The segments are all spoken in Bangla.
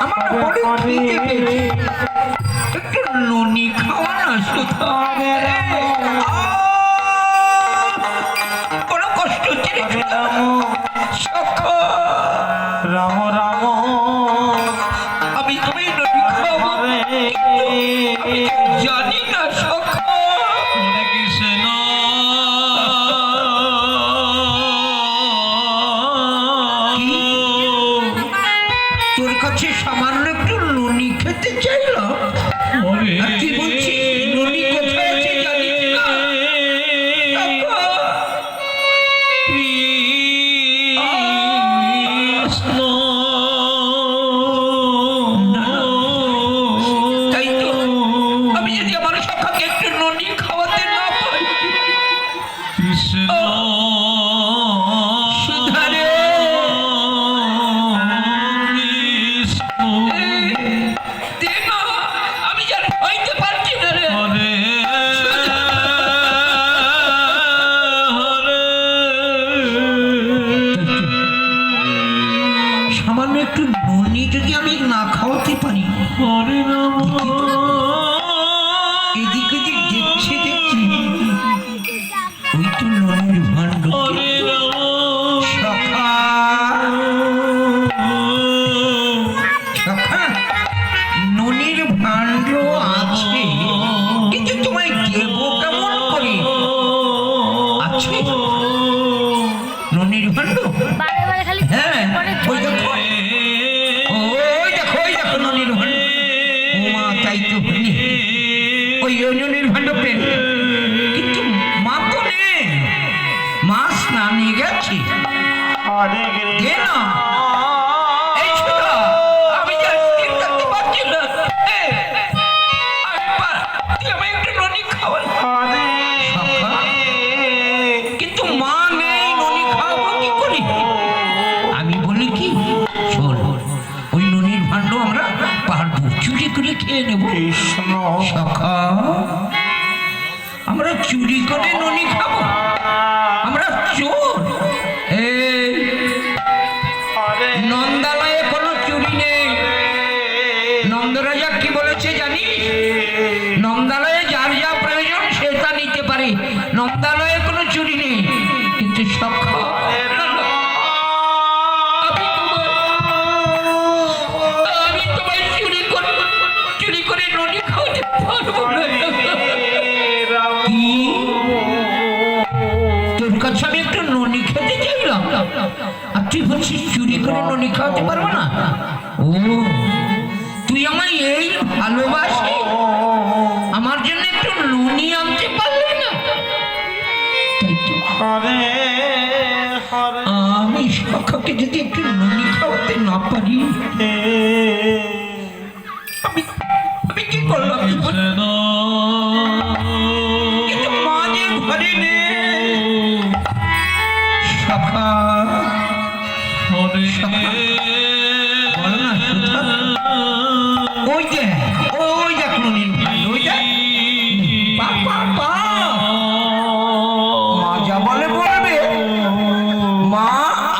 আমার বড় খিদে পেয়েছে, একটু নুনি খাওয়া না সুধা। বড় কষ্ট হচ্ছে সখা। রাম রাম আমি তুমি নুনি খাবো, আমি জানি না সখা। কৃষ্ণ তোর কাছে সামান্য একটু নুনি খেতে চাইলাম, আর তুই বলছিস নুনি কোথায় আছে জানিস না? সখা, কৃষ্ণ তাই তো, আমি যদি আমার সখাকে একটু নুনি খাওয়াতে না পারি। কৃষ্ণ সুধারে দে না, আমি জানি হইতে পারছি না রে। হরে হরে সামান্য একটু নুনি যদি আমি না খাওয়াতে পারি। হরে রাম এদিক ওদিক দেখছি ওই তো নুনির ভাণ্ড। হরে রাম সখা, সখা, নুনির ভাণ্ড আছে, কিন্তু তোমায় দেব কেমন করে? আছে নুনির ভাণ্ড? বারে বারে খালি হ্যাঁ, করে ওই দেখো, ওই দেখো, ওই দেখো নুনির ভাণ্ড। মা তাই তো বলি, ওই নুনির ভাণ্ড পেন, কিন্তু মা তো নেই, মা স্নানে গেছে। হরে দে না, এই ছোটা, আমি জানি ঠিক থাকতে পারছি না। তুই আমায় একটু নুনি খাওয়া। হরে সখা, কিন্তু মা নেই, নুনি খাওয়াবো কি করে? আমি বলি কি, শোন, ওই নুনির ভাণ্ড আমরা পারবো, চুরি করে খেয়ে নেব। কৃষ্ণ সখা, আমরা চুরি করে নুনি খাবো? আমরা চোর? এই হরে নন্দালয়ে কোনো চুরি নেই। নন্দরাজা কি বলেছে জানিস? নন্দালয়ে যার যা প্রয়োজন সে তা নিতে পারে, নন্দালয়ে কোনো চুরি নেই। কিন্তু সখা, আমি তোমায় চুরি করে নুনি খাওয়াতে পারবো না। কি? তোর কাছে আমি একটু নুনি খেতে চাইলাম, আর তুই বলছিস চুরি করে নুনি খাওয়াতে পারবো না? ও, তুই আমায় এই ভালোবাসি, আমার জন্য একটু নুনি আনতে পারলি না? তাই তো, হরে হরে আমি সখাকে যদি একটু নুনি খাওয়াতে না পারি, আমি আমি কি করলাম? কৃষ্ণ কিন্তু মা যে ঘরে নেই। সখা, হরে বল না সুধা। ওই দেখ, ওই দেখ নুনির ভাণ্ড, ওই দেখ। বাবা, মা যা বলে বলবে, মা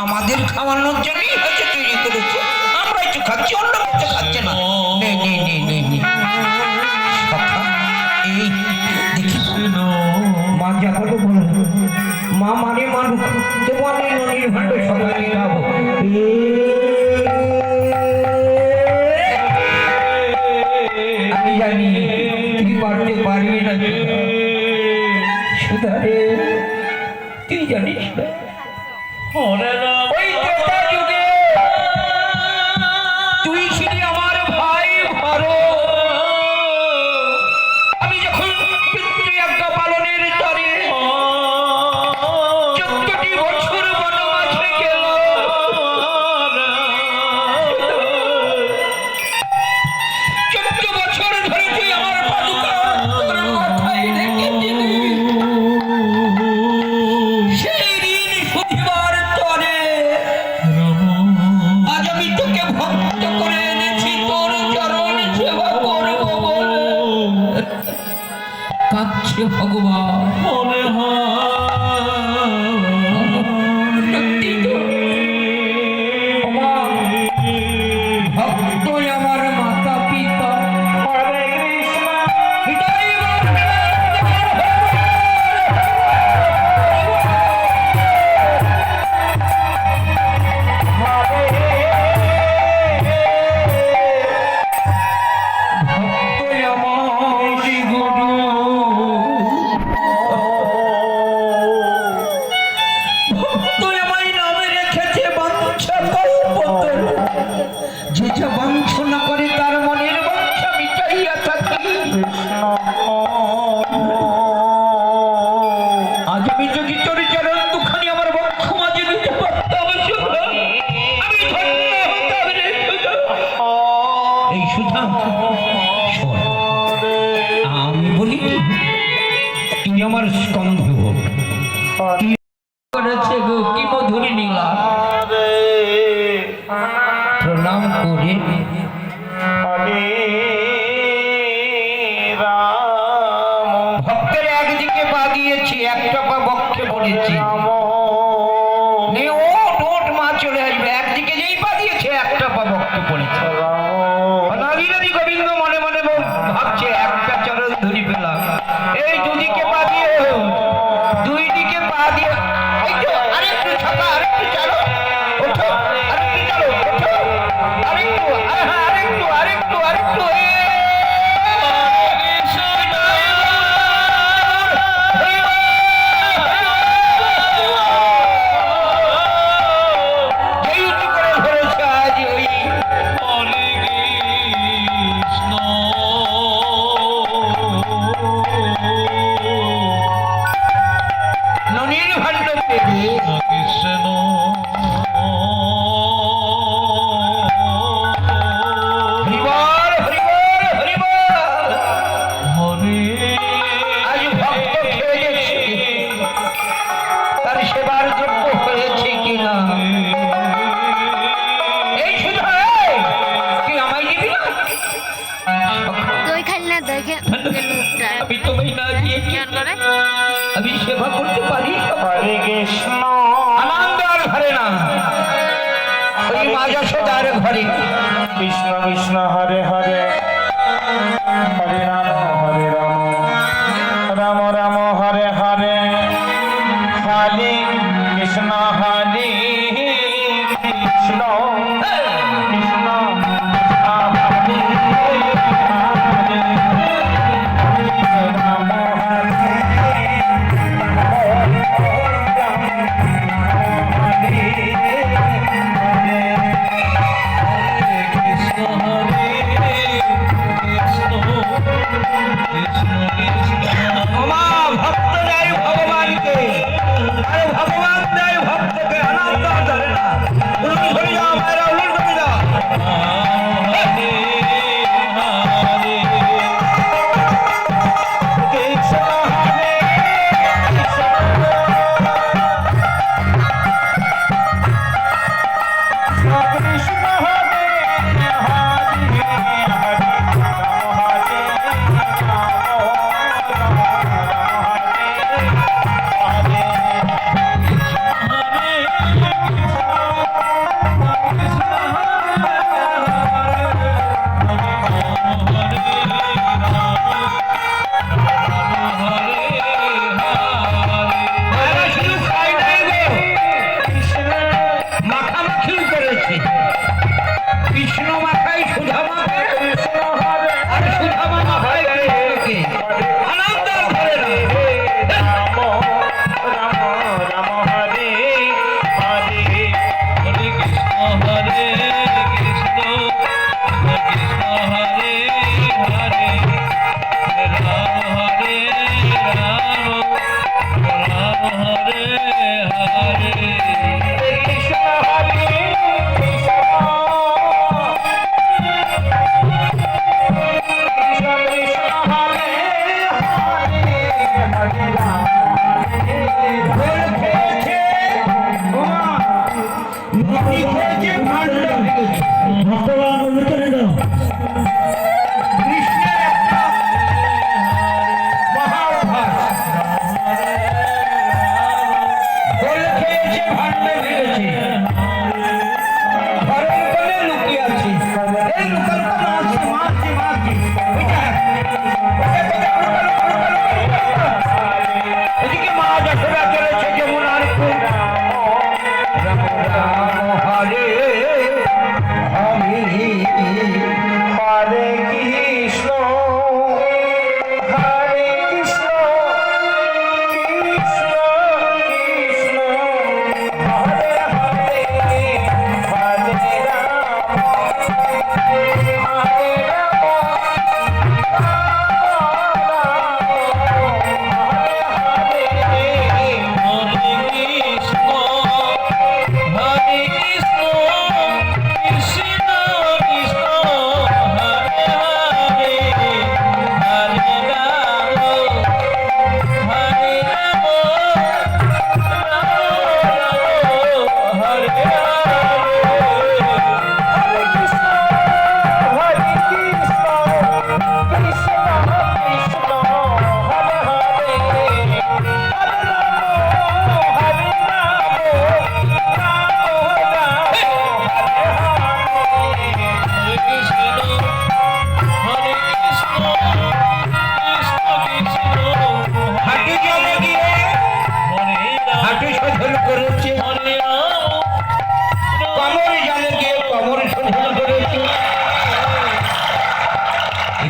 আমাদের খাওয়ানোর জন্যই হয়তো তৈরি করেছে, আমরা একটু খাচ্ছি, অন্য কিছু খাচ্ছে না। নে নে নে নে নে। সখা, এই দেখি মা যা বলে বলবে, মা মানে মানুষ, তোমার এই নুনির ভাণ্ড সবাইকে খাবো। আমি জানি তুই পারতে পারবি না সুধারে, তুই জানিস না হরে রাম ওই ত্রেতা যুগে তুই ছিলি আমার ভাই ভারত। আমি যখন পিতৃ আজ্ঞা পালনের তরে 14টি বছর বনবাসে গেলাম, 14 বছর ধরে তুই আমার পাদুকা তোর মাথায় রেখেছিলি। সেই ঋণ শুধিবার তরে আজ আমি তোকে ভক্ত করে এনেছি, তোর চরণ সেবা করব বলে। কাঁদছে ভগবান। হরে সত্যি তো, মা, বলি তুমি আমার স্কন্ধ কি করেছে গো, কি মধুরী নীলা। হরে প্রণাম করে হরে রাম ভক্তের একদিকে পা দিয়েছি, একটা পা বক্ষে পড়েছি। রাম নে ও টোট মা চলে আসবে, একদিকে যেই পা দিয়েছে একটা পা বক্ষে পড়েছে। অনাবিরাদি গোবিন্দ মনে মনে ভাবছে একটা চরণ ধরি পেলাম, এই দুদিকে পা দিয়ে দুই দিকে পা দিয়ে এই তো আরেকটু ছাপা, আরেকটু চালো, ওঠো, আরেকটু চালো, ওঠো, আরেকটু, হ্যাঁ আরেকটু আরেকটু আরেকটু এই উঁচু করে ধরেছে আজ ওই হরে কৃষ্ণ ননীর ভাণ্ড পেয়ে কৃষ্ণ হরিবল হরিবল হরিবল। হরে আজ ভক্ত খেয়েছে, তার সেবার যোগ্য হয়েছে কিনা। এই সুধা, তুই আমায় দিবি না? দই খালি না দই আমি তোমায় না দিয়ে কি আমি সেবা করতে পারি? হরে কৃষ্ণ আনন্দ আর ঘরে না, ওই মা যশোদার ঘরে। কৃষ্ণ কৃষ্ণ হরে হরে হরে রাম রাম রাম হরে হরে হরে কৃষ্ণ হরে কৃষ্ণ কৃষ্ণ হরে হরে রাম হরে মা ভক্ত দেয় ভগবানকে, আরে ভগবান দেয় ভক্তকে, আনন্দ আর ধরে না। উলুন ধরে যাও মায়েরা, উলুন ধরে যাও।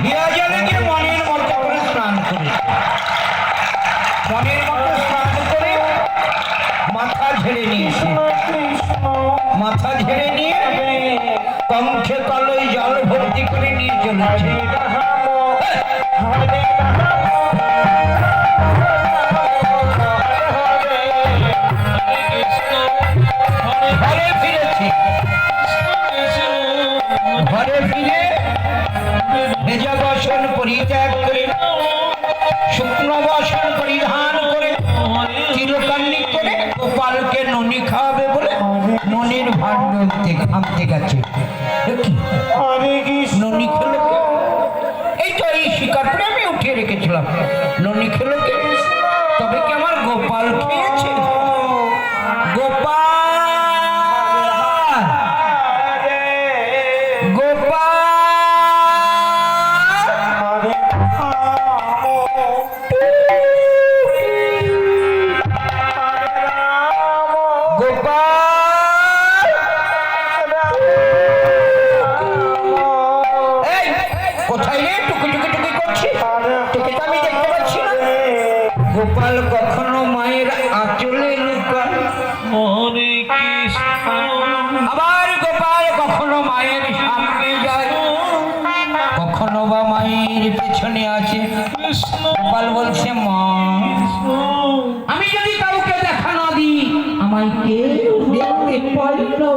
হিয়া জলে গিয়ে মনের মতো করে স্নান করেছে। মনের মতো স্নান করে মাথা ঝেড়ে নিয়েছে। মাথা ঝেড়ে নিয়ে কণ্ঠে কলই জল ভর্তি করে নিয়ে চলেছে। ঘরে ফিরেছে। ঘরে ফিরে ভেজা বসন পরিত্যাগ করে শুকনো বসন পরিধান করে চিরকান্নি করে গোপালকে ননি খাওয়াবে বলে ননির ভাণ্ড আনতে গেছে। দেখি ননি খেলো কে? এই তো এই শিকারপুরে আমি উঠিয়ে রেখেছিলাম। ননি খেলো কে? তবে কি আমার গোপাল খেয়েছে? গোপাল গোপাল কখনো মায়ের আঁচলে লুকায়, আবার গোপাল কখনো মায়ের সামনে যায়, কখনো বা মায়ের পেছনে আছে। গোপাল বলছে, মা আমি যদি কাউকে দেখা না দিই আমায় কেউ দেখতে পাই না।